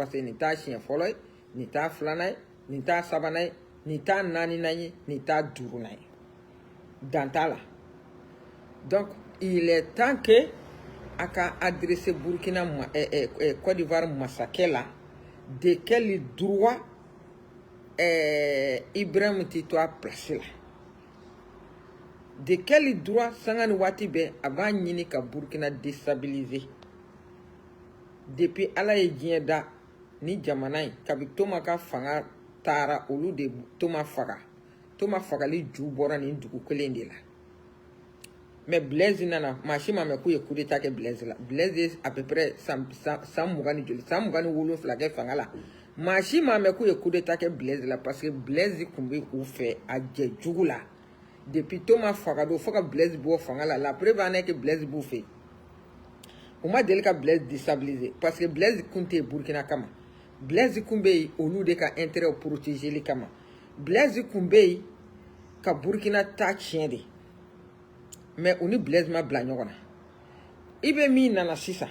parce que nin t'a siɲɛ fɔlɔ ye, nin t'a filanan ye, nin t'a sabanan ye, nin t'a naaninan ye, nin t'a duurunan ye. Dan t'a la. Donc il est temps que a ka adresser Burkina Côte d'Ivoire masakɛ la de quel droit Ibrahim ti to a place la. De quel droit sanga ni waati bɛɛ a b'a ɲini ka Burkina déstabiliser. Depuis ala ye diɲɛ da ni jamana in kabi Toma ka fanga taara olu de Toma faga. Toma fagali ju bɔra nin dugu kelen de la. Mais Blaise nana maa si ma mɛn k'u ye coup d'état kɛ Blaise la. Blaise à peu près san 20 ni joli san 27 kɛ fanga la. Maa si ma mɛn k'u ye coup d'état kɛ Blaise la parce que Blaise kun bɛ u fɛ a jɛ jugu la. Depuis Toma faga do fo ka Blaise bɔ fanga la. La preuve en est que Blaise b'u fɛ. U ma deli ka Blaise déstabiliser parce que Blaise kun tɛ Burkina kama. Blaise kun bɛ yen olu de ka intérêt protéger kama. Blaise kun bɛ yen ka Burkina ta tiɲɛ de. Mais on ni Blaise ma bila ɲɔgɔn na. I bɛ min nana sisan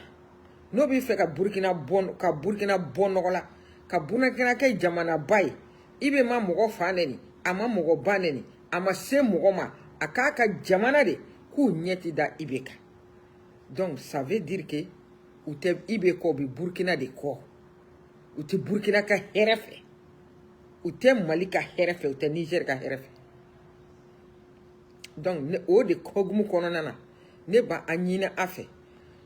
n'o b'i fɛ ka Burkina bɔ nɔgɔ la ka Burkina kɛ jamana ba ye i bɛ ma mɔgɔ fa nɛni a ma mɔgɔ ba nɛni a ma se mɔgɔ ma a k'a ka jamana de k'u ɲɛ ti da i bɛ kan. Donc ça veut dire que u tɛ i bɛ kɔ u bɛ Burkina de kɔ u tɛ Burkina ka hɛrɛ fɛ u tɛ Mali ka hɛrɛ fɛ u tɛ Niger ka hɛrɛ fɛ. Donc ne o de hokumu kɔnɔna na ne ba a ɲini a fɛ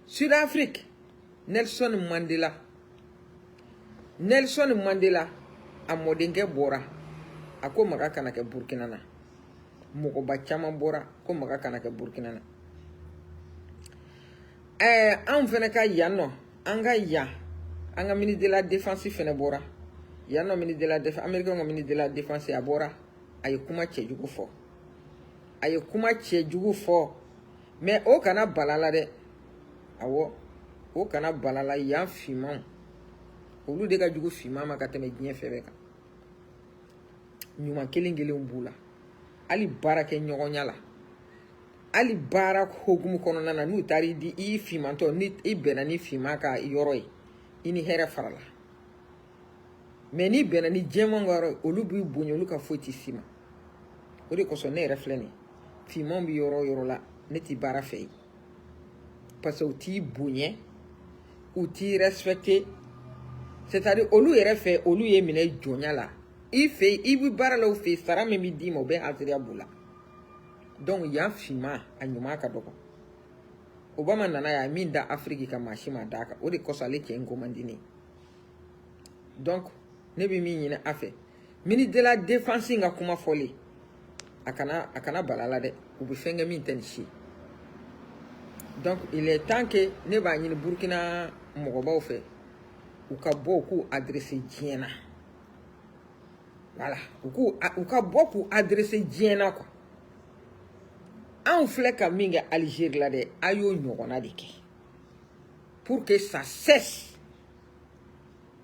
Sud-Afrique Nelson Mandela a mɔdenkɛ bɔra a ko maga kana kɛ Burkina na mɔgɔba caman bɔra ko maga kana kɛ Burkina na. Anw fɛnɛ ka yan nɔ an ka ministre de la défense fɛnɛ bɔra yan nɔ ministre de la défense américain ka ministre de la défense a bɔra a ye kuma cɛjugu fɔ. A ye kuma cɛjugu fɔ mais o kana bala la dɛ awɔ o kana bala la yan finmanw olu de ka jugu finman ma ka tɛmɛ diɲɛ fɛn bɛɛ kan ɲuman kelen b'u la hali baara kɛ ɲɔgɔnya la hali baara hokumu kɔnɔna na n'u taara i di i finmantɔ ni i bɛnna ni finman ka yɔrɔ ye i ni hɛrɛ fara la mais n'i bɛnna ni jɛmanw ka yɔrɔ ye olu b'i bonya olu ka foyi t'i si ma o de kosɔn ne yɛrɛ filɛ nin finmanw bi yɔrɔ yɔrɔ la ne ti baara fɛ yen parce que u t'i bonya u t'i respecter c'est-à-dire olu yɛrɛ fɛ olu ye minɛ jɔnya la i fɛ i bi baara la u fɛ sara min bi d'i ma o bɛ haziriya b'u la donc yan finman a ɲuman ka dɔgɔ Obama nana ya min da Afrique ka maa si ma d'a kan o de kosɔn ale cɛ in ko man di ne donc ne bi min ɲini a fɛ ministre de la défense ka kuma fɔlen a kana bala la dɛ u bɛ fɛn kɛ min tɛ nin si donc il est temps que ne b'a ɲini Burkina mɔgɔbaw fɛ u ka bɔ u k'u adresser diɲɛ na voilà u ka bɔ k'u adresser diɲɛ na quoi anw filɛ ka min kɛ Algérie la dɛ a y'o ɲɔgɔnna de kɛ pour que ça cesse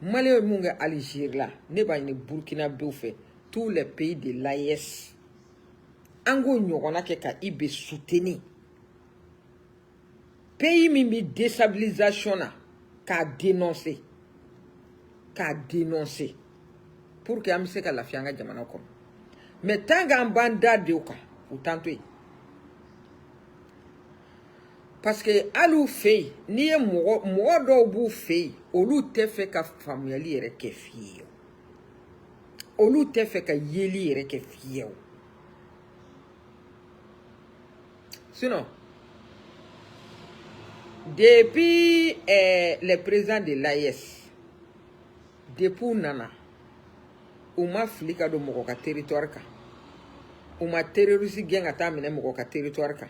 Malien mun kɛ Algérie la ne b'a ɲini Burkina bew fɛ tous les pays de l'AES an k'o ɲɔgɔnna kɛ ka i bɛ soutenir pays min bɛ déstabilisation na k'a dénoncer pour que an bɛ se ka lafiya an ka jamana kɔnɔ mais tant qu'an b'an da de o kan u t'an to yen parce que hali u fɛ yen n'i ye mɔgɔ dɔw b'u fɛ yen olu tɛ fɛ ka faamuyali yɛrɛ kɛ fiyewu olu tɛ fɛ ka yeli yɛrɛ kɛ fiyewu sinon depuis les présidents de l'AES depuis nana u ma fili ka don mɔgɔ ka territoire kan u ma terroriste gɛn ka taa minɛ mɔgɔ ka territoire kan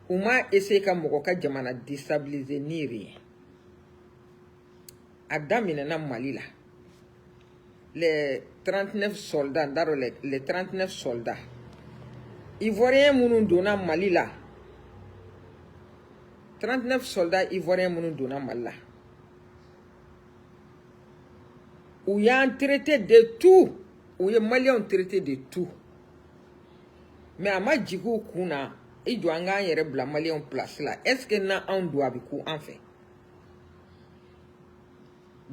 u ma essayer ka mɔgɔ ka jamana déstabiliser ni rien a daminɛna Mali la les 39 soldats les 39 soldats ivoiriens minnu donna Mali la 39 soldats ivoiriens minnu donna Mali la u y'an traité de tout u ye Maliens traité de tout mais a ma jigin u kun na i jɔ an k'an yɛrɛ bila Maliens place la est-ce que na anw don a bɛ ku an fɛ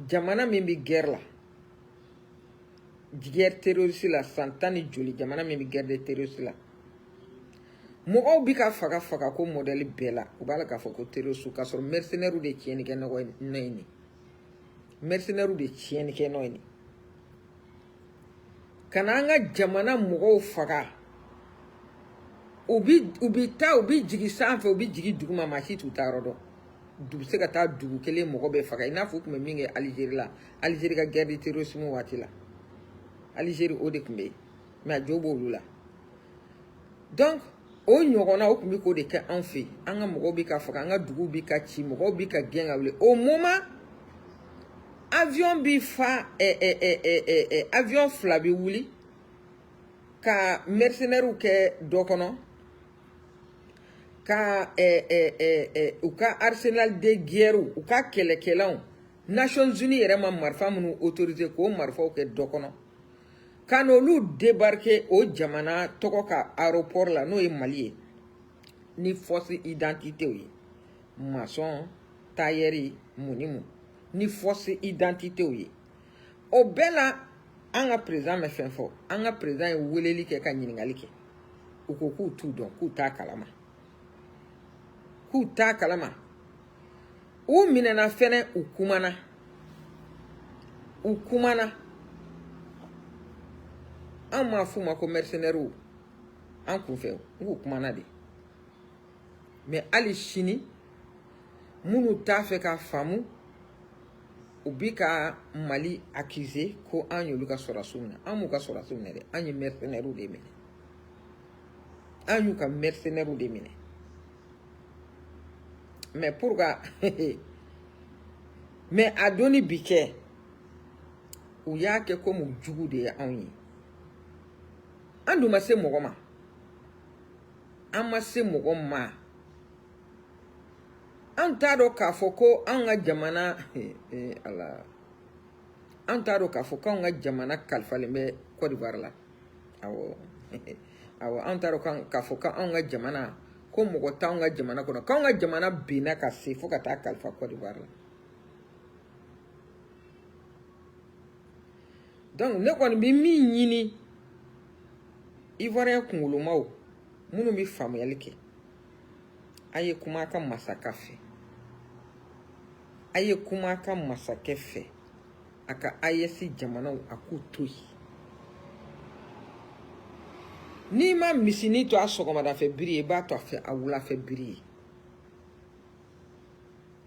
jamana min bi guerre la guerre terroriste la santani joli jamana min bi guerre de terroriste la mɔgɔw bi ka faga ko modèle bɛɛ la u b'a la k'a fɔ ko terroriste ka sɔrɔ mercenaires de tiɲɛni kɛ nɔ ye nin mercenaires de tiɲɛni kɛ nɔ ye nin kana an ka jamana mɔgɔw faga u bi jigi sanfɛ u bi jigi duguma maa si t'u ta yɔrɔ dɔn du bɛ se ka taa dugu kelen mɔgɔ bɛ faga i n'a fɔ u tun bɛ min kɛ Algérie la Algérie ka guerre de terrorisme waati la Algérie o de tun bɛ yen mais a jo b'olu la donc o ɲɔgɔnna o tun bɛ k'o de kɛ anw fɛ yen an ka mɔgɔw bɛ ka faga an ka duguw bɛ ka ci mɔgɔw bɛ ka gɛn ka wuli au moment avion bi fa avion fila bi wuli ka mercenaires kɛ dɔ kɔnɔ ka u ka arsenal de guerre u ka kɛlɛkɛlanw Nations Unies yɛrɛ ma marifa minnu autoriser k'o marifaw kɛ dɔ kɔnɔ ka n'olu débarquer o jamana tɔgɔ ka aéroport la n'o ye Mali ye ni force identité ye maçon tailleur munimu ni force identité ye o bɛɛ la an ka président mɛ fɛn fɔ an ka président ye weleli kɛ ka ɲininkali kɛ u ko k'u t'u dɔn k'u t'a kalama u minɛna fɛnɛ u kumana an m'a f'u ma ko mercenaires an kun fɛ u kumana de mais hali sini minnu t'a fɛ ka faamu u bi ka Mali accuser ko an y'olu ka sɔrɔdasiw minɛ an m'u ka sɔrɔdasiw minɛ dɛ an ye mercenaires de minɛ an y'u ka mercenaires de minɛ mais pour ka mais a donni bi kɛ u y'a kɛ comme jugu de ye anw ye an dun ma se mɔgɔ ma an ma se mɔgɔ ma an t'a dɔn k'a fɔ ko an ka jamana ala an t'a dɔn k'a fɔ k'anw ka jamana kalifalen bɛ Côte d'Ivoire la awɔ an t'a dɔn k'a fɔ k'anw ka jamana ko mɔgɔ t'anw ka jamana kɔnɔ k'anw ka jamana binna ka se fo ka taa kalifa Côte d'Ivoire la donc ne kɔni bɛ min ɲini Ivoirien kunkolomaw minnu bɛ faamuyali kɛ a ye kuma a ka masakɛ fɛ a ye kuma a ka masakɛ fɛ a ka AES jamanaw a k'u to yen n'i ma misini to a sɔgɔmadafɛ biri ye i b'a to a fɛ a wulafɛ biri ye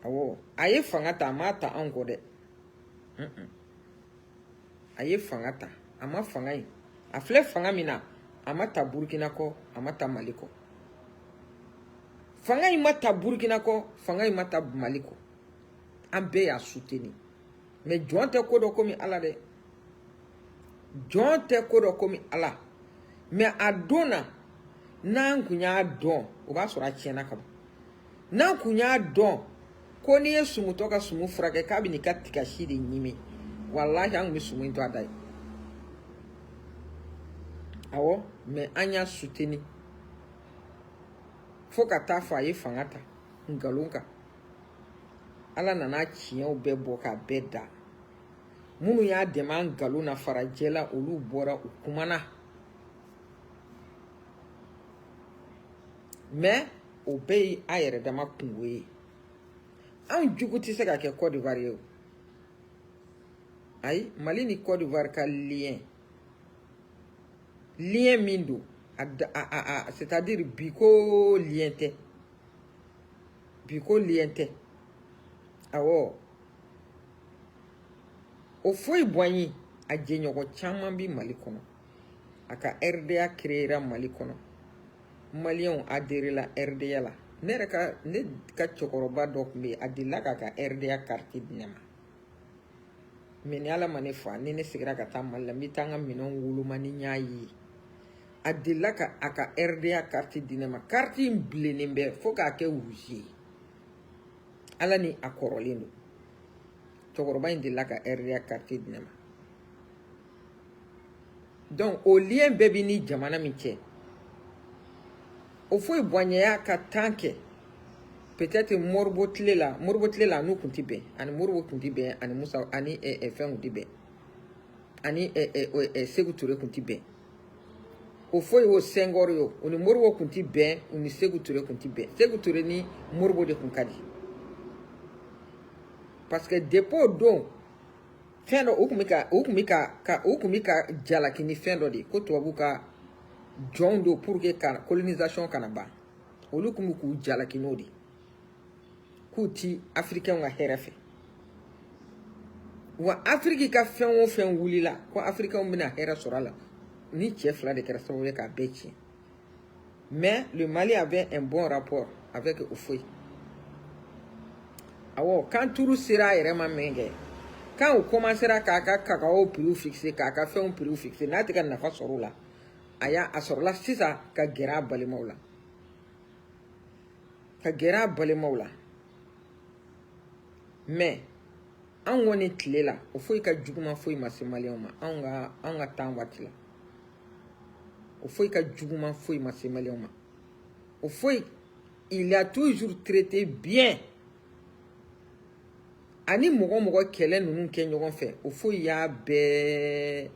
awɔ a ye fanga ta a m'a ta anw kɔ dɛ a ye fanga ta a ma fanga in a filɛ fanga min na a ma ta Burkina kɔ a ma ta Mali kɔ fanga in ma ta Burkina kɔ fanga in ma ta Mali kɔ an bɛɛ y'a soutenir mais jɔn tɛ ko dɔ komi Ala dɛ jɔn tɛ ko dɔ komi Ala mais a don na n'an kun y'a dɔn o b'a sɔrɔ a tiɲɛna ka ban n'an kun y'a dɔn ko n'i ye sumutɔ ka sumu furakɛ k'a bɛ n'i ka tigasi de ɲimi wallahi an kun bɛ sumu in to a da ye awɔ mais an y'a soutenir fo ka taa fɔ a ye fanga ta nkalon kan Ala nana tiɲɛw bɛɛ bɔ k'a bɛɛ da minnu y'a dɛmɛ an nkalon na farajɛ la olu bɔra u kumana mais o bɛɛ ye a yɛrɛ dama kungo ye anw jugu tɛ se ka kɛ Côte d'Ivoire ye o ayi Mali ni Côte d'Ivoire ka lien min don c'est-à-dire bi ko lien tɛ awɔ o foyi bɔ ye a jɛɲɔgɔn caman bi Mali kɔnɔ a ka RDA créera Mali kɔnɔ Maliens adhéré la RDA la ne ka cɛkɔrɔba dɔ tun bɛ yen a delila k'a ka RDA carte di ne ma mais ni Ala ma ne fa ni ne seginna ka taa Mali la n bɛ taa n ka minɛnw woloma ni n y'a ye a delila ka a ka RDA carte di ne ma carte in bilennen bɛ fo k'a kɛ rouge ye Ala ni a kɔrɔlen don cɛkɔrɔba in delila ka RDA carte di ne ma donc o lien bɛɛ bi ni jamana min cɛ o foyi bɔnyaya ka tan kɛ peut-être Morbo Tlela nous kunti be ani Morbo kunti be ani Musa ani fen kunti be ani Sékou Touré kunti be o foi o Senghor yo oni Morbo kunti be oni Sékou Touré kunti be Sékou Touré ni Morbo de kunkadi parce que dépôt don fendo okumika jala kini fendo de ko to buka jondo pour que colonisation kanaba olukumu ku jala kinodi kuti africain nga herefe wa afrique ka fen o fen wulila ko africain bina hera sorala ni chef la de kerso we ka bechi mais le Mali avait un bon rapport avec Ofoy awo quand touru sera vraiment menge quand on commencera kaka kakao prix fixé kaka fait un prix fixé na te kan nafa sorola aya asorla sisa ka gera balimawla mais an woni tlela o foi ka juguma foi masimalion ma an ga tan watila o foi ka juguma foi masimalion ma o foi il a toujours traité bien ani mogo kelen nunu ke ɲɔgɔn fɛ o foi ya be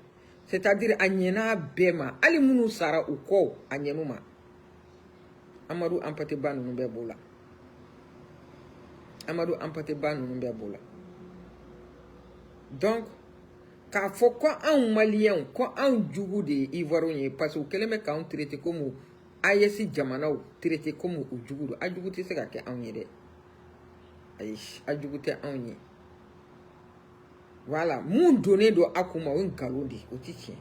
c'est-à-dire a ɲɛna bɛɛ ma ali munu sara u kɔ a ɲɛnu ma Amadou Hampâté Bâ nunu bɛɛ b'o la Amadou Hampâté Bâ nunu bɛɛ b'o la donc k'a fɔ ko anw maliyɛnw ko anw jugu de ye ivoirien ye parce que u kɛlen bɛ k'anw traité comme AES jamanaw traité comme u jugu do a jugu tɛ se ka kɛ anw ye dɛ ayi a jugu tɛ anw ye voilà mun donnen do a kun ma o ye nkalon de ye o ti tiɲɛ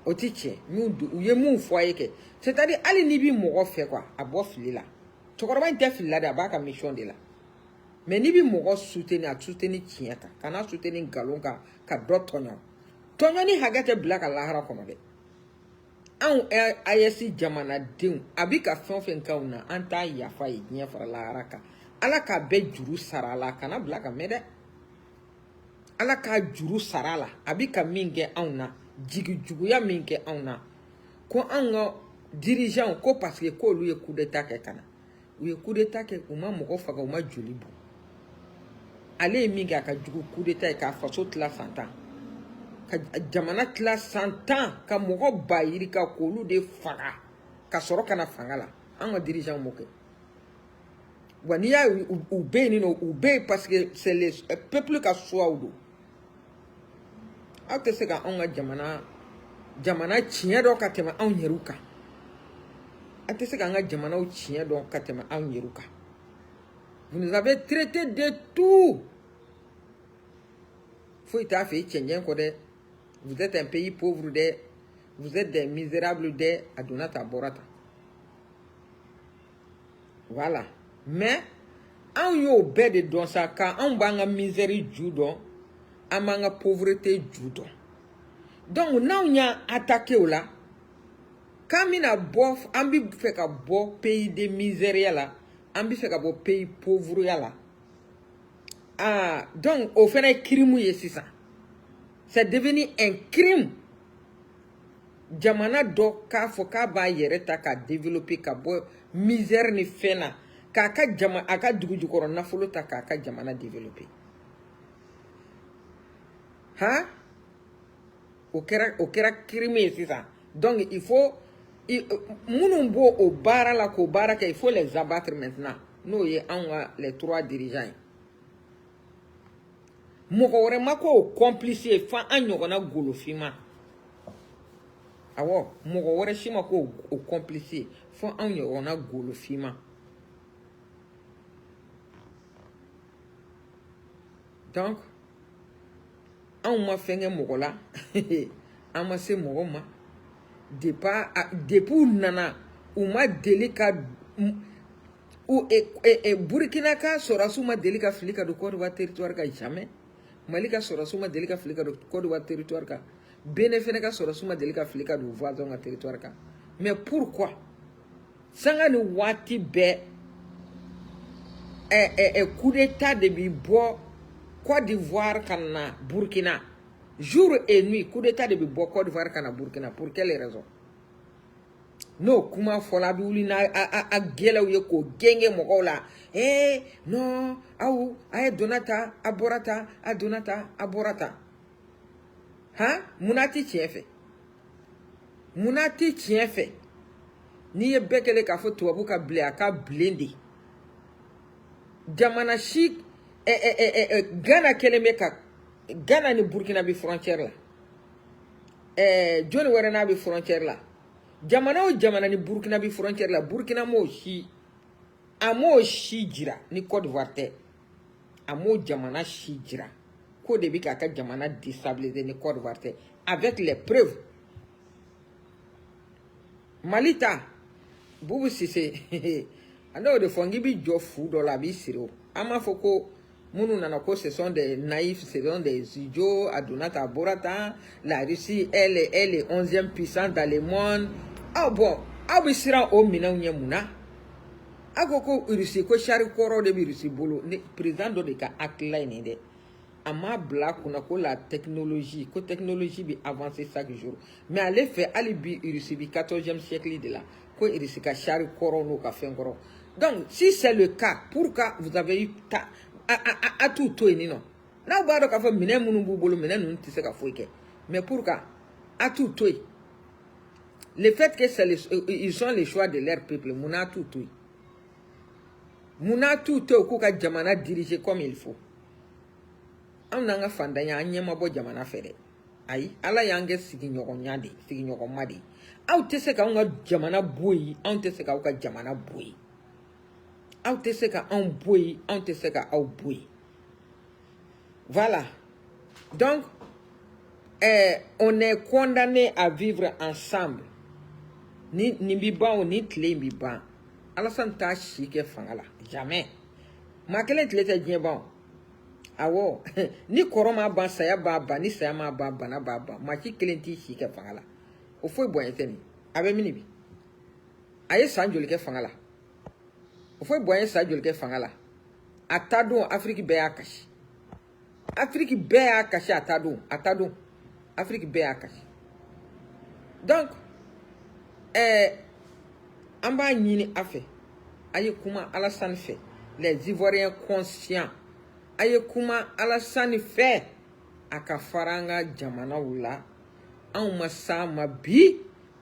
o ti tiɲɛ u ye mun fɔ a ye kɛ c'est-à-dire hali n'i bi mɔgɔ fɛ quoi a bɔ fili la cɛkɔrɔba in tɛ fili la de a b'a ka mission de la mais n'i bi mɔgɔ soutenir a soutenir tiɲɛ kan kana soutenir nkalon kan ka dɔ tɔɲɔ ni hakɛ tɛ bila ka lahara kɔnɔ dɛ anw AES jamanadenw a bi ka fɛn o fɛn k'anw na an t'a yafa ye diɲɛ fara lahara kan ala k'a bɛɛ juru sara la kana bila ka mɛn dɛ ala k'a juru sara la a bi ka min kɛ anw na jigi juguya min kɛ anw na ko anw ka dirigeant ko parce que k'olu ye coup d'état kɛ kana u ye coup d'état kɛ u ma mɔgɔ faga u ma joli bɔn ale ye min kɛ a ka jugu coup d'état ye k'a faso tila 100 ans ka jamana tila 100 ans ka mɔgɔ ba yiri ka k'olu de faga ka sɔrɔ kana fanga la an ka dirigeant m'o kɛ wa n'i y'a u bɛ yen nɔ u bɛ yen parce que c'est le peuple ka choix do aw tɛ se ka anw ka jamana tiɲɛ dɔn ka tɛmɛ anw yɛrɛw kan a tɛ se ka an ka jamanaw tiɲɛ dɔn ka tɛmɛ anw yɛrɛw kan vous nous avez traité de tout foyi t'a fɛ cɛncɛn kɔ dɛ vous êtes un pays pauvre dɛ vous êtes des misérables dɛ a donna ta bɔra ta voilà mais anw y'o bɛɛ de dɔn sa ka anw b'an ka misère ju dɔn an b'an ka pauvreté ju dɔn donc n'anw y'a attaqué o la k'an bɛna bɔ an bɛ fɛ ka bɔ pays de misère la an bɛ fɛ ka bɔ pays pauvre la donc o fana ye crime ye sisan c'est devenu un crime jamana dɔ k'a fɔ k'a b'a yɛrɛ ta ka développer ka bɔ misère ni fɛn na k'a ka a ka dugujukɔrɔ nafolo ta k'a ka jamana développer o kɛra crime ye sisan donc il faut minnu b'o o baara la k'o baara kɛ il faut les abattre maintenant n'o ye anw ka les 3 dirigeants ye mɔgɔ wɛrɛ ma k'o complice ye fo an ɲɔgɔnna golofima awɔ mɔgɔ wɛrɛ si ma k'o complice ye fo an ɲɔgɔnna golofima donc anw ma fɛn kɛ mɔgɔ la an ma se mɔgɔ ma depuis u nana u ma deli ka Burkina ka sɔrɔsiw ma deli ka fili ka don Côte d'Ivoire territoire kan jamais Mali ka sɔrɔsiw ma deli ka fili ka don Côte d'Ivoire territoire kan Bénin fɛnɛ ka sɔrɔsiw ma deli ka fili ka don voisin ka territoire kan mais pourquoi sanga ni waati bɛɛ coup d'état de bi bɔ Côte d'Ivoire ka na Burkina jour et nuit coup d'état de bi bɔ Côte d'Ivoire ka na Burkina pour quelle raison no kuma fola bi wuli na a gɛlɛw ye k'o gɛngɛ mɔgɔw la non aw a ye donna ta a bɔra ta a donna ta a bɔra ta han munna ti tiɲɛ fɛ munna ti tiɲɛ fɛ n'i ye bɛɛ kɛlen k'a fɔ tubabu ka bilen a ka bilen de jamana si Ghana kɛlen bɛ ka Ghana ni Burkina bi frontière la joni wɛrɛ n'a bi frontière la jamana o jamana ni Burkina bi frontière la Burkina m'o si jira ni Côte d'Ivoire tɛ a m'o jamana si jira ko de bi k'a ka jamana déstabiliser ni Côte d'Ivoire tɛ avec les preuves Mali ta Boubou Cissé a n'o de fɔ n k'i bi jɔ fu dɔ la a b'i siri o an m'a fɔ ko minnu nana ko ce sont des naïfs, ce sont des idiots, a donata a borata, la Russie elle est 11e puissance dans le monde. Ah bon, a bi siran o minɛnw ɲɛ mun na a ko Russie ko chari kɔrɔ de bi Russie bolo ne président dɔ de ka hakilila ye nin dɛ a ma bila kunna ko la technologie bi avancer chaque jour mais ale fɛ hali bi Russie bi 14e siècle de la ko Russie ka chari kɔrɔ n'o ka fɛn kɔrɔ donc si c'est le cas pourquoi vous avez eu a tout to yen non n'aw b'a dɔn k'a fɔ minɛn minnu b'u bolo minɛn ninnu tɛ se ka foyi kɛ mais pourquoi a tout to yen le fait que ils ont le choix de leur peuple munna tout to yen munna tout to k'u ka jamana diriger comme il faut an n'an ka fantanya an ɲɛ ma bɔ jamana fɛ dɛ ayi ala y'an kɛ sigiɲɔgɔnya de sigiɲɔgɔnma de aw tɛ se k'anw ka jamana bɔ yen anw tɛ se k'aw ka jamana bɔ yen aw tɛ se ka anw bɔ yen anw tɛ se ka aw bɔ yen voilà donc on est condamné à vivre ensemble ni bi ban o ni tile in bi ban Alassane t'a si kɛ fanga la jamais maa kelen tile tɛ diɲɛ ban awɔ ni kɔrɔ ma ban saya b'a ban ni saya ma ban bana b'a ban maa si kelen t'i si kɛ fanga la o foyi bonya tɛ nin a bɛ mini bi a ye san joli kɛ fanga la o foyi bonya san joli kɛ fanga la a ta don Afrique bɛɛ y'a kasi Afrique bɛɛ y'a kasi a ta don Afrique bɛɛ y'a kasi donc an b'a ɲini a fɛ a ye kuma Alassane fɛ les Ivoiriens conscients a ye kuma Alassane fɛ a ka fara an ka jamanaw la anw ma s'a ma bi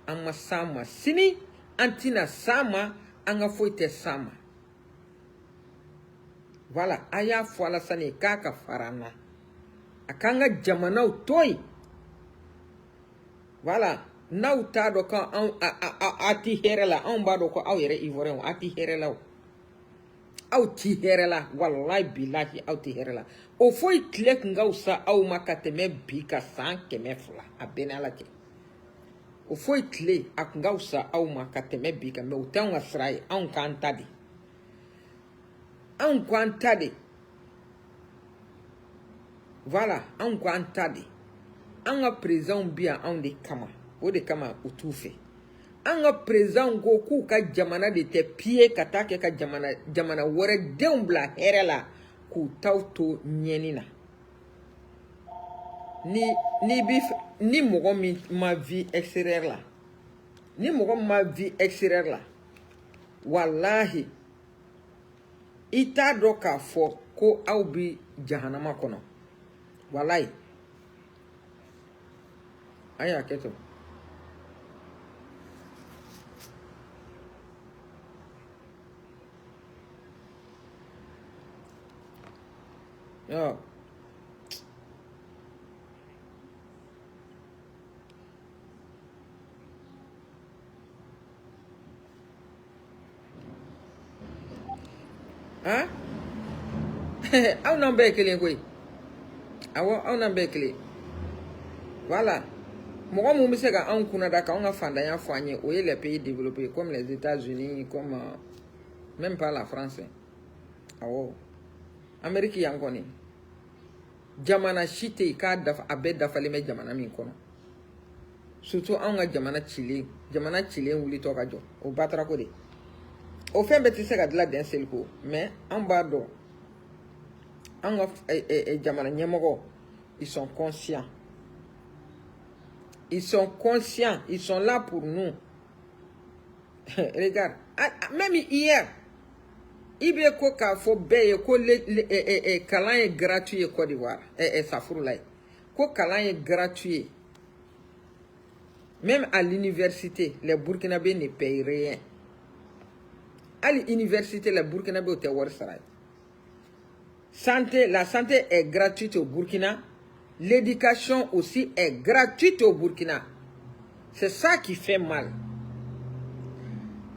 an ma s'a ma sini an tɛna s'a ma an ka foyi tɛ s'a ma voilà a y'a fɔ Alassane ye k'a ka fara an na a k'an ka jamanaw to yen voilà n'aw t'a dɔn ko a ti hɛrɛ la anw b'a dɔn ko aw yɛrɛ Ivoirien a ti hɛrɛ la o aw ti hɛrɛ la wallahi bilahi aw ti hɛrɛ la o foyi tile kun ka fisa aw ma ka tɛmɛ bi ka san 200 a bɛɛ ni Ala cɛ o foyi tile a kun ka fisa aw ma ka tɛmɛ bi kan mais o tɛ anw ka sira ye anw k'an ta de anw k'an ta de voilà anw k'an ta de an ka président bi yan anw de kama o de kama o t'u fɛ an ka président ko k'u ka jamana de tɛ piye ka taa kɛ ka jamana wɛrɛ denw bila hɛrɛ la k'u taw to ɲɛni na ni mɔgɔ min ma vie extérieure la ni mɔgɔ min ma vie extérieure la wallahi i t'a dɔn k'a fɔ ko aw bi jahanama kɔnɔ wallahi a y'a kɛ ten yo hein aw n'an bɛɛ ye kelen koyi awɔ aw n'an bɛɛ ye kelen voilà mɔgɔ mun bɛ se ka anw kunna da k'anw ka fantanya fɔ an ye o ye les pays développés comme les États-Unis comme même pas la France awɔ Amérique yan kɔni jamana si tɛ yen k'a dafa a bɛɛ dafalen bɛ jamana min kɔnɔ surtout anw ka jamana cilen wulitɔ ka jɔ o batarako de o fɛn bɛɛ tɛ se ka dilan den seliko mais an b'a dɔn an ka jamana ɲɛmɔgɔ ils sont conscients ils sont là pour nous Regarde, même hier, il y a un câlin gratuit Côte d'Ivoire. Ça fout là. Un câlin gratuit. Même à l'université, les Burkinabés ne payent rien. À l'université, les Burkinabés au Tewarsaray. La santé est gratuite au Burkina. L'éducation aussi est gratuite au Burkina. C'est ça qui fait mal.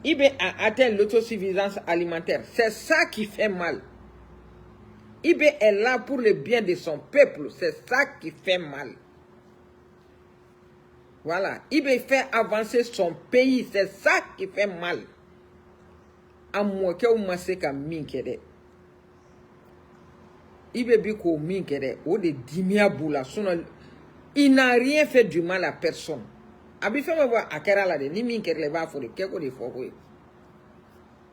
IB a atteint l'autosuffisance alimentaire. C'est ça qui fait mal. IB est là pour le bien de son peuple. C'est ça qui fait mal. Voilà. IB fait avancer son pays. C'est ça qui fait mal. A moi que ou maseka minkede. IB biko minkede. Ou de dimia boula. Il n'a rien fait du mal à personne. Abi fait me voir à Kerala de ni minkede le va pour le keko de foko.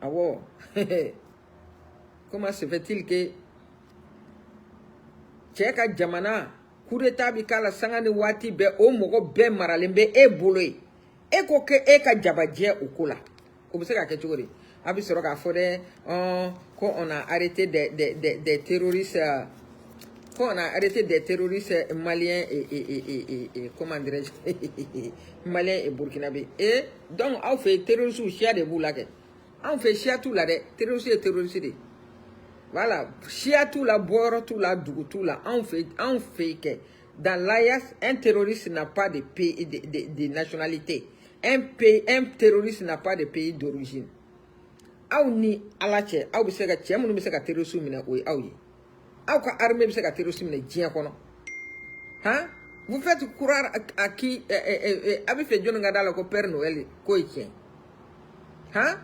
Ah wow. Comment se fait-il que Tcheka Jamana coup d'état bikala sangani wati be o mogo be maralembe e boloy e ko ke e ka jabadje ukula ko bisa ka ketugori abi soro ka fode ko on a arrêté des terroristes qu'on a arrêté des terroristes maliens et comment dirais-je maliens et burkinabé et donc on fait terroristes ou chia de vous là on fait chia tout là de terroristes et terroristes. Voilà, chia tout la boire, tout la dougou, tout la, on fait que dans l'AIAS, un terroriste n'a pas de pays, de nationalité. Un terroriste n'a pas de pays d'origine. Aou ni alache, aou bisega tchè, mounou bisega terroriste mine ouye, aouye. Aou ka armée bisega terroriste mine djien kono. Hein? Vous faites croire à qui, avez fait John Ngadala ko Père Noël, ko tient. Hein?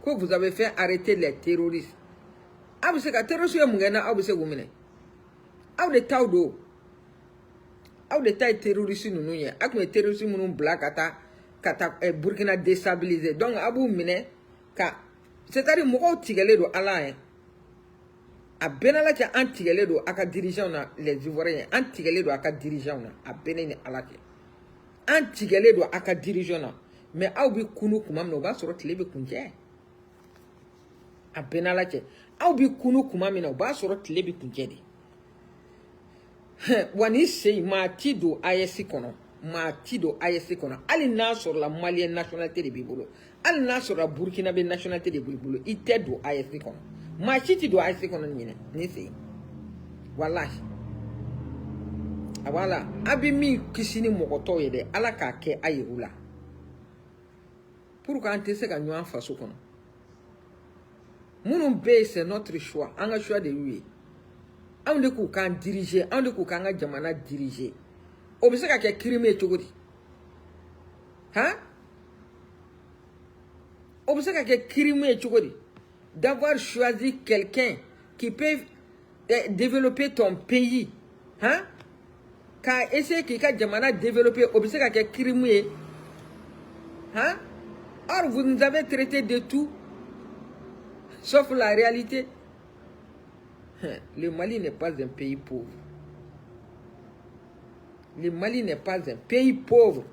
Que vous avez fait arrêter les terroristes. Abu se ka terrorisme mungena abu se gumine abu de tawdo abu de tay terroriste nunu ye akme terroriste munun black kata Burkina déstabiliser donc abu mine ka c'est-à-dire mo tigele do ala hein a benala cha antigele do aka dirigeant na les Ivoiriens antigele do aka dirigeant na a benene ala ke antigele do aka dirigeant na mais abu kunu kumam no ba soro tlebe kunje a benala che aw bi kunu kuma mina ba soro tlebi kunjedi wani sei ma tido ayesi kono ali na soro la malien nationalité de bibolo ali na soro la burkina be nationalité de bibolo ite do ayesi kono ma chiti do ayesi kono ni sei wallahi awala abi mi kisini mokoto yede ala ka ke ayirula pour quand ante se ka nwa faso kono. Mon pays, c'est notre choix. On a choix de lui. On ne peut pas diriger. On ne peut pas diriger. On peut pas crime et tout. Hein? On peut pas crime et tout. D'avoir choisi quelqu'un qui peut développer ton pays. Hein? Quand essayer de développer, on peut pas crime. Hein? Or, vous nous avez traité de tout. Sauf la réalité, le Mali n'est pas un pays pauvre. Le Mali n'est pas un pays pauvre.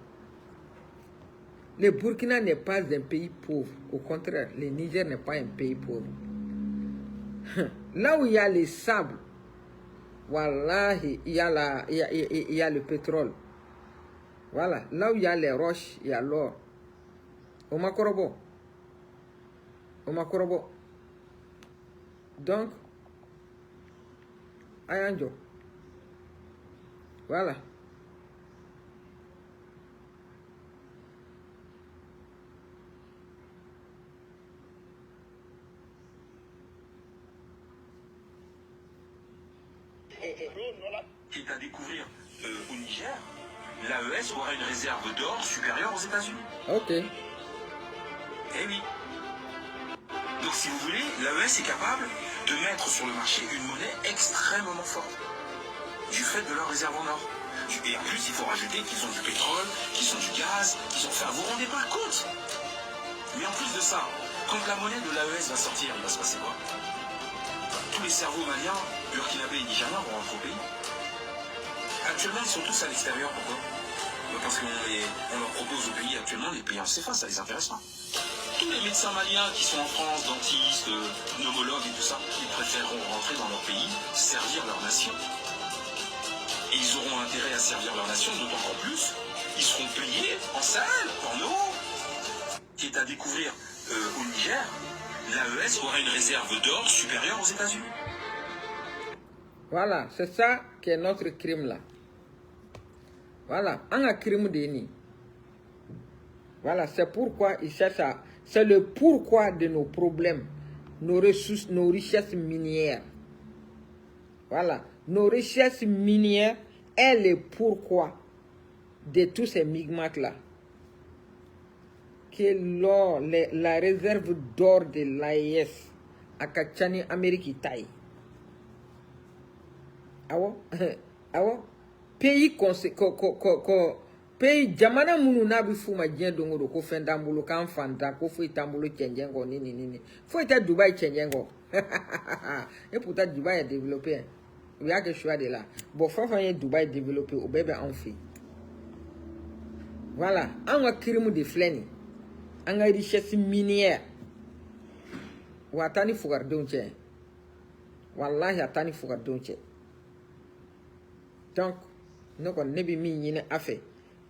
Le Burkina n'est pas un pays pauvre. Au contraire, le Niger n'est pas un pays pauvre. Là où il y a les sables, voilà, il y a le pétrole. Voilà, là où il y a les roches, il y a l'or. Au Makorobo. Donc, Ayanjo. Voilà. Qui est à découvrir au Niger, l'AES aura une réserve d'or supérieure aux États-Unis. Ok. Eh oui. Donc si vous voulez, l'AES est capable de mettre sur le marché une monnaie extrêmement forte du fait de leur réserve en or. Et en plus, il faut rajouter qu'ils ont du pétrole, qu'ils ont du gaz, qu'ils ont fait... Vous vous rendez pas compte? Mais en plus de ça, quand la monnaie de l'AES va sortir, il va se passer quoi? Tous les cerveaux maliens, burkinabés et nigériens vont rentrer au pays. Actuellement, ils sont tous à l'extérieur. Pourquoi? Parce qu'on leur propose au pays actuellement des pays en CFA, ça les intéresse pas. tous les médecins maliens qui sont en France, dentistes, pneumologues et tout ça, ils préféreront rentrer dans leur pays, servir leur nation. Et ils auront intérêt à servir leur nation, d'autant qu'en plus, ils seront payés en Sahel, en euros. Qui est à découvrir au Niger, l'AES aura une réserve d'or supérieure aux États-Unis. Voilà, c'est ça qui est notre crime là. Voilà, on a crime d'eni. Voilà, c'est pourquoi ils cherchent à... C'est le pourquoi de nos problèmes, nos ressources, nos richesses minières. Voilà, nos richesses minières est le pourquoi de tous ces migmacs là. Que l'or, la réserve d'or de l'AES à Kachani, Amérique, taille. Awo, pays pays jamana munu na bi fuma dien dongo do ko fendambulo kan fanta ko fo itambulo chenjengo nini fo ita Dubai chenjengo et pourtant Dubai est développé. Il y a que choix de là. Bon, faut faire Dubai développé au bébé en fait. Voilà, on a crime de fleni. On a richesse minière. Watani fugar donche. Wallahi atani fugar donche. Donc, nous on nebi mi yine afe.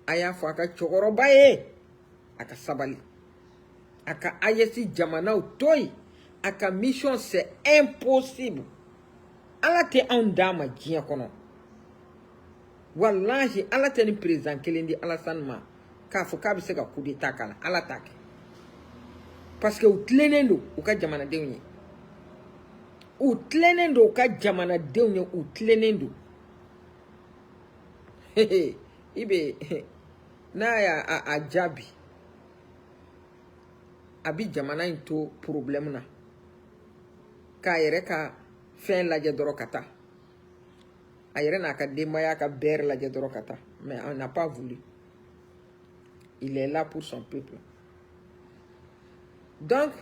Aya fo aka chokoro baye. Aka sabali. Aka ayesi jamana toy. Aka mission c'est impossible. Ala te an dama jiya kono. Wallahi ala te ni président kelendi Alassane Ma. Ka fo ka bi se ka coup d'état kala ala take. Parce que ou tlenendo ou ka jamana dewnye. Ou tlenendo ou ka jamana dewnye ou tlenendo. Ibe na ya a jabi. Abi jamana into problème na. Ka yere ka fin la dorokata. Ayere na ka demaya ka ber la dorokata. Mais on n'a pas voulu. Il est là pour son peuple. Donc,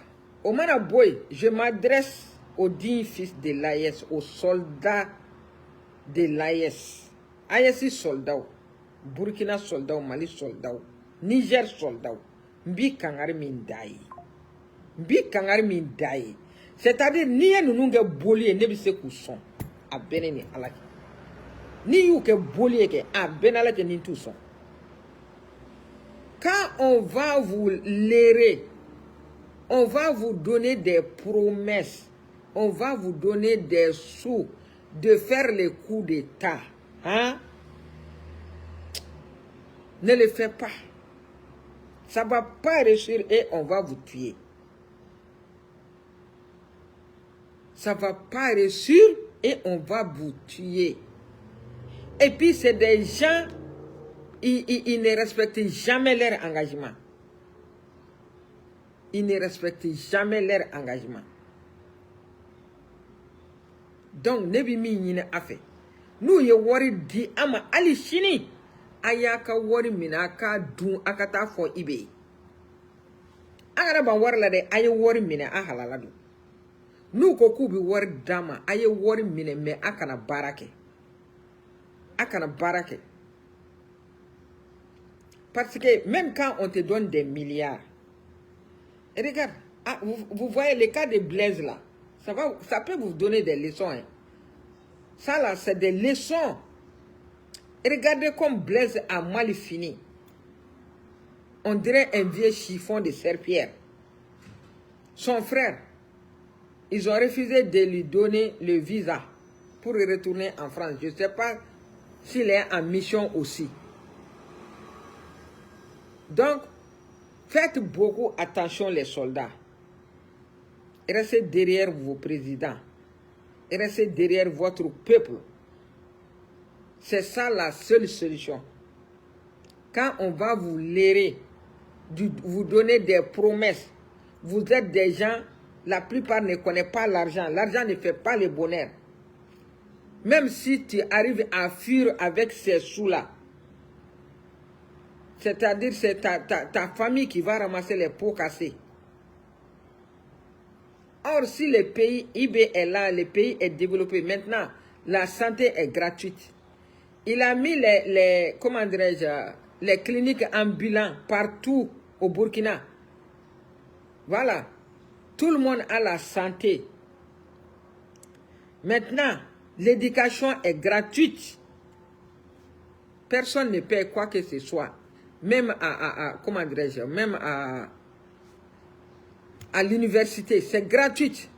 au Manaboy, je m'adresse aux dignes fils de l'AES, aux soldats de l'AES. AES soldats, Burkina soldats, Mali soldats, Niger soldats. Mbi kangari mindai. Mbi kangari mindai. C'est-à-dire, ni nous n'avons boli et ne se couson. A beneni alaki. Ni you ke boli et a benalaki ni tout son. Quand on va vous lérer, on va vous donner des promesses, on va vous donner des sous de faire les coups d'État. Hein? Ne le faites pas. Ça ne va pas réussir et on va vous tuer. Ça ne va pas réussir et on va vous tuer. Et puis c'est des gens, ils ne respectent jamais leur engagement. Ils ne respectent jamais leur engagement. Donc, nebi mi nyine afe. Nous ye wari di ama ali shini. Ayaka wari mina aka dun akata fo ibe. Agara ban wari la de aye wari mina ahalala du. Nous koku bi wari dama aye wari mina me akana barake. Akana barake. Parce que même quand on te donne des milliards, et regarde, vous voyez le cas de Blaise là, ça peut vous donner des leçons. Hein. Ça là, c'est des leçons. Et regardez comme Blaise a mal fini. On dirait un vieux chiffon de serpillère. Son frère, ils ont refusé de lui donner le visa pour retourner en France. Je ne sais pas s'il est en mission aussi. Donc, faites beaucoup attention les soldats. Restez derrière vos présidents. Restez derrière votre peuple. C'est ça la seule solution. Quand on va vous lérer, vous donner des promesses, vous êtes des gens, la plupart ne connaissent pas l'argent. L'argent ne fait pas le bonheur. Même si tu arrives à fuir avec ces sous-là, c'est-à-dire c'est ta famille qui va ramasser les pots cassés. Or, si le pays IB est là, le pays est développé, maintenant, la santé est gratuite. Il a mis comment dirais-je, les cliniques ambulantes partout au Burkina. Voilà. Tout le monde a la santé. Maintenant, l'éducation est gratuite. Personne ne paie quoi que ce soit. Même comment dirais-je, même à l'université, c'est gratuit.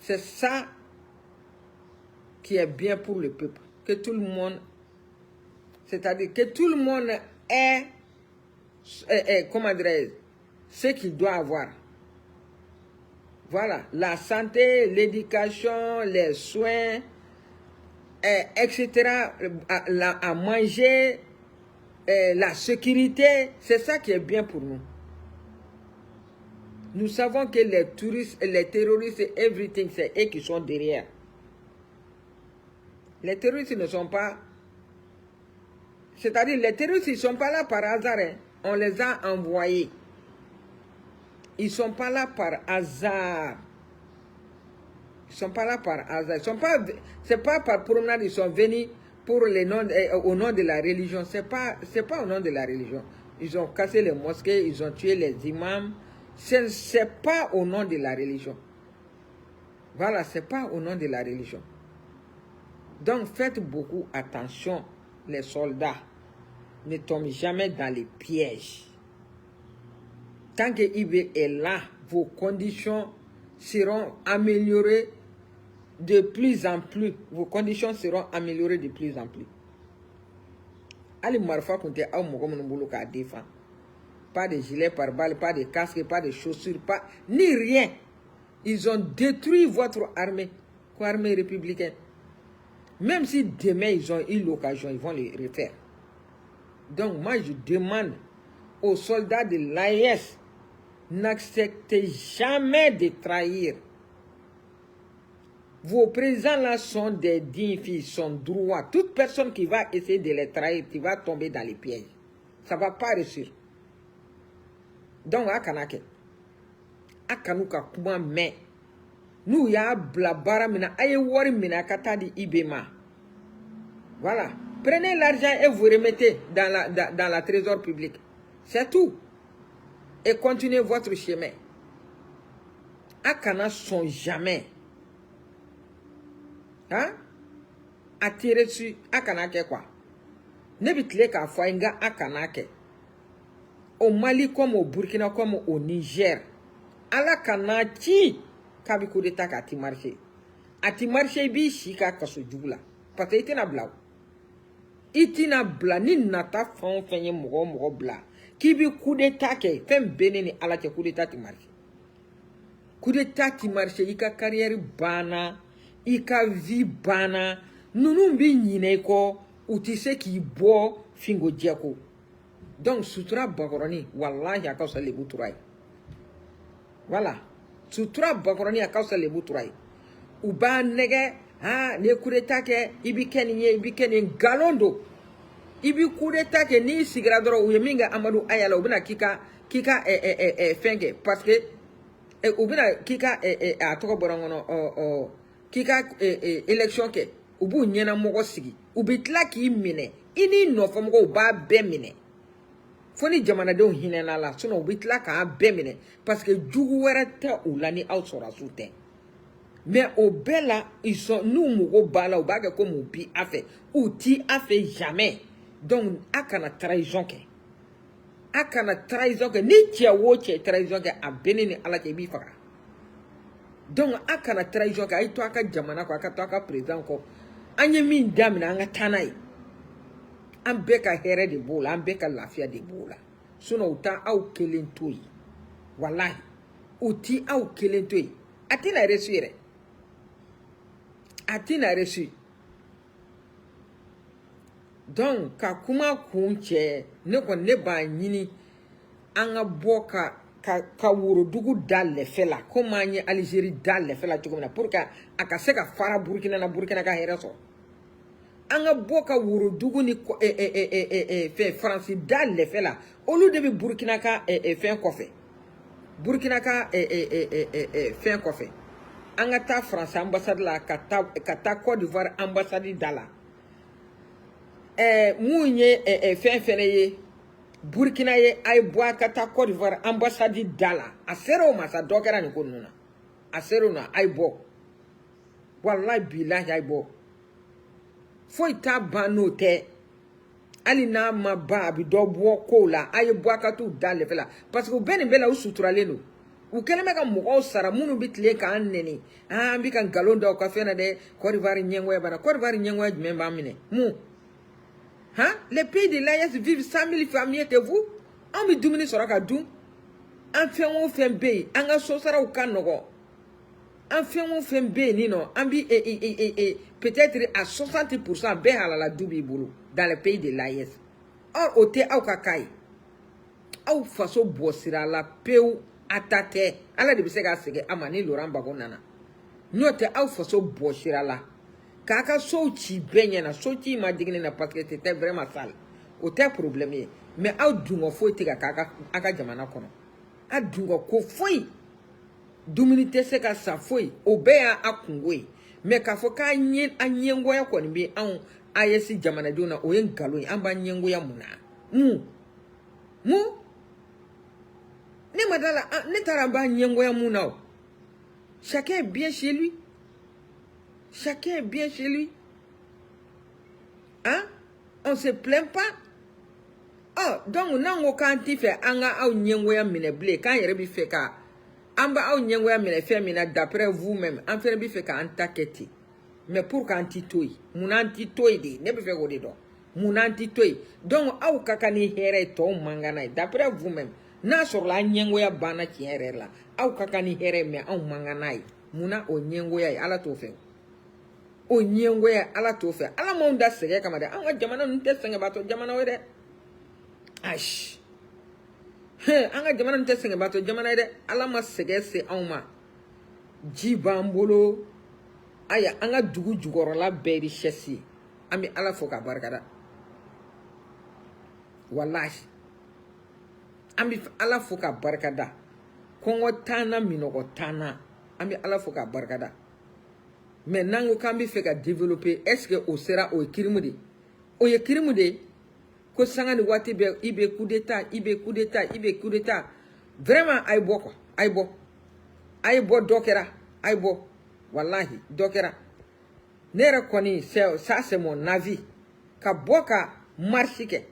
C'est ça qui est bien pour le peuple. Que tout le monde, c'est-à-dire que tout le monde ait, comment dirais-je, ce qu'il doit avoir. Voilà, la santé, l'éducation, les soins, etc., à manger, la sécurité, c'est ça qui est bien pour nous. Nous savons que les touristes, les terroristes, everything, c'est eux qui sont derrière. Les terroristes ne sont pas... C'est-à-dire, les terroristes, ils ne sont pas là par hasard. Hein. On les a envoyés. Ils ne sont pas là par hasard. Ils ne sont pas là par hasard. Ce n'est pas par promenade ils sont venus pour les noms, au nom de la religion. Ce n'est pas au nom de la religion. Ils ont cassé les mosquées, ils ont tué les imams. Ce n'est pas au nom de la religion. Voilà, ce n'est pas au nom de la religion. Donc faites beaucoup attention, les soldats. Ne tombent jamais dans les pièges. Tant que IB est là, vos conditions seront améliorées de plus en plus. Vos conditions seront améliorées de plus en plus. Ali Marfa Kunte a un défend. Pas de gilet pare-balles, pas de casque, pas de chaussures, pas ni rien. Ils ont détruit votre armée, l'armée républicaine. Même si demain ils ont eu l'occasion, ils vont le refaire. Donc moi je demande aux soldats de l'AES, n'acceptez jamais de trahir. Vos présidents là sont des dignes filles, sont droits. Toute personne qui va essayer de les trahir, qui va tomber dans les pièges. Ça ne va pas réussir. Donc, akanake. Akanuka kuma me. Nous ya blabara mina aye wari mina katadi ibema. Voilà. Prenez l'argent et vous remettez dans la trésor public. C'est tout. Et continuez votre chemin. Akana sont jamais. Hein? Attirer dessus. Akanake quoi? Nebitle ka foinga akanake. Au Mali comme au Burkina comme au Niger. Ala kanachi kabi coup d'état ka ti marché. Ati marché bi shika kaso jugla. Parce que itina bla. Itina bla ni nata fon fenye mogo bla. Kibi coup d'état ke fem beneni ala ke coup d'état ti marché. Coup d'état ti marché ika carrière bana, ika vie bana. Nunu bi nyine ko utise ki bo fingo diako. Donc, sutura bakoroni, wallahi a causa lebu turai. Voilà. Sutura bakoroni a causa lebu turai. Uba nege, ne kureta ke, ibi keni galondo. Ibi kureta ke ni sigradoro, uyeminga amadou ayala, ubina kika fenge. Parce que, ubina kika a toko borangono, kika élection ke, ubu nyena mogo sigi. Ubitla ki mine, ini no fomogo uba be mine. Foni jamana de hinena la sono bitla ka bemine parce que jugu werata ulani outsora soute mais au bella ils sont nous mugo bala ou baga comme bi a fait outi a fait jamais donc akana trahison ke ni tia wo che trahison ke a benini ala ke bi faka donc akana trahison ke ay to aka jamana ko aka to aka président ko anye min damina anga tanai Ambeka here de bola, ambeka lafia de bola. Sono uta au kelentui. Wallahi. Uti au kelentui. Atina reçu. Atina reçu. Donc, kakuma kunche, ne kon ne ba nyini, anga boka ka wuro dugu dalle fela. Koma nye Algérie dalle fela chukumina. Pourka akaseka fara Burkina na Burkina ka here so. Anga boka wuro dugu ni fe France dal le fait là au lieu de Burkina ka fait un coffre Burkina ka fait un coffre anga ta France ambassade la kata Côte d'Ivoire ambassade dala mounye fait feneye Burkina ye ay boa kata Côte d'Ivoire ambassade dala a sero masa dokera ni konuna a sero na ay bo wallahi billahi ay bo foi ta banote ali na ma ba bi do bo ko la ay boa katu dale fela parce que ben bela usuturale no u keleme ka mo sara munu bitle ka anneni ambi kan galonda ko fena de Côte d'Ivoire nyengo ya bana Côte d'Ivoire nyengo ya memba mine mu. Hein? Les pays de l'AES vivent 100 000 familles que vous. On me domine sur la doum. On fait un pays. On a sosara au canogo. On fait un pays, nino. On bi peut-être à 60% bé à la double boulot dans les pays de l'AES. Or, au thé, au kakai. Au façon bossira la peu atate. Ala de bisega sege amani Laurent Bagonana. Note au façon bossira la. Kaka sochi benye na sochi ma digne na parce que c'était vraiment sale. Autant problème mais au dungo foi tika kaka aka jamana kono. A dungo ko foi. Duminité se ka sa foi obea akungwe. Mais ka fo ka nyen anyengo ya ko ni bi an ayesi jamana dona o yen galo amba nyengo ya muna. Mu ne madala ne taramba nyengo ya muna. Chacun est bien chez lui. Chacun est bien chez lui. Hein? On se plaint pas. Oh, donc, non, quand tu fais anga au nyengoya mineble, quand il rebi fait ka, amba au nyengoya minefemina d'après vous-même, en fait rebi fait ka antaketi. Mais pour quand tu toy, mon anti-toy di, ne fait gode do. Mon anti-toy. Donc, au kakani here to mangana, d'après vous-même, na sur la nyengoya bana qui here là, au kakani here me au manganai, muna au nyengoya ala to fait. O nyengo ya ala tofe ala monda sege kama de anga jamana nte senge bato jamana wede ash anga jamana nte senge bato jamana wede ala ma sege se auma jibambolo aya anga dugu jugoro la beri chesi ami ala foka barkada wallahi ami ala foka barkada kongo tana minogo tana ami ala foka barkada. Mais nango kambi fait qu'à développer, est-ce que au sera au kirimudi? Au kirimudi, que sangani wati be ibe coup d'état, ibe coup d'état, ibe coup d'état. Vraiment, aïbo quoi, aïbo dokera, aïbo, wallahi, dokera. Nera koni, ça c'est mon avis. Ka boka marchike,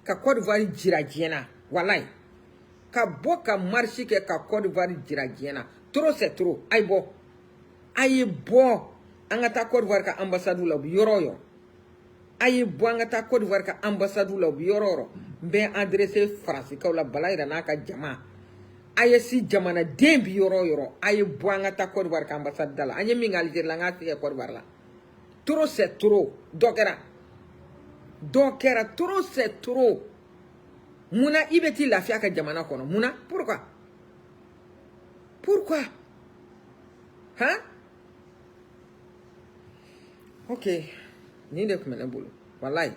ka Côte d'Ivoire jirajiena, wallahi. Ka boka marchike, ka Côte d'Ivoire jirajiena. Trop c'est trop, aïbo. Aïbo. Angata Côte d'Ivoire ka ambassade la yoro ayi bo angata Côte d'Ivoire ka ambassade la yoro be adressé France ka la balaira naka jama ayi si jamana dembi yoro ayi bo angata Côte d'Ivoire ka ambassade dala anye mi ngal la ngati Côte d'Ivoire la trop c'est trop dokera trop c'est trop muna ibeti la fiaka jamana kono muna pourquoi hein. Ok, ni de kumene bulu. Wallahi.